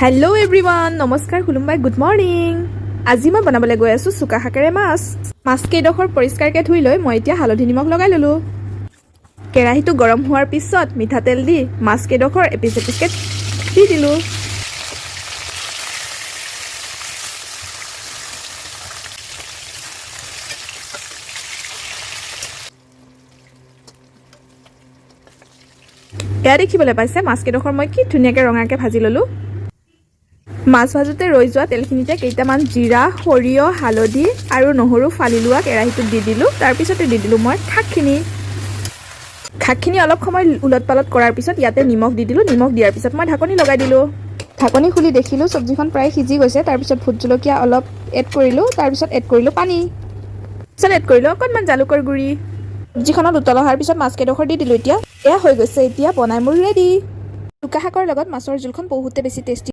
Hello' everyone, নমস্কাৰ, খুলুমবাই, good morning. আজি মই বনাবলৈ গৈ আছোঁ চুকা শাকেৰে মাছকেইডোখৰ পৰিষ্কাৰকৈ ধুই লৈ মই এতিয়া হালধি নিমখ লগাই ল'লোঁ। কেৰাহীটো গৰম হোৱাৰ পিছত মিঠাতেল দি মাছকেইডোখৰ এপিচ এপিচকৈ দি দিলোঁ। এয়া দেখিবলৈ পাইছে মাছকেইডোখৰ মই কি ধুনীয়াকৈ ৰঙাকৈ ভাজি ল'লোঁ। মাছ ভাজোঁতে ৰৈ যোৱা তেলখিনিতে কেইটামান জিৰা, সৰিয়হ, হালধি আৰু নহৰু ফালি লোৱা কেৰাহীটোত দি দিলোঁ। তাৰপিছতে দি দিলোঁ মই শাকখিনি অলপ সময় ওলট পালট কৰাৰ পিছত ইয়াতে নিমখ দি দিলোঁ। নিমখ দিয়াৰ পিছত মই ঢাকনি লগাই দিলোঁ। ঢাকনি খুলি দেখিলোঁ চব্জিখন প্ৰায় সিজি গৈছে। তাৰপিছত ভোট জলকীয়া অলপ এড কৰিলোঁ। তাৰপিছত এড কৰিলোঁ পানী। তাৰপিছত এড কৰিলোঁ অকণমান জালুকৰ গুড়ি। চব্জিখনত উতল অহাৰ পিছত মাছকেইডোখৰ দি দিলোঁ। এয়া হৈ গৈছে। এতিয়া বনাই মোৰ ৰেডি। চুকা শাকৰ লগত মাছৰ জোলখন বহুতে বেছি টেষ্টি।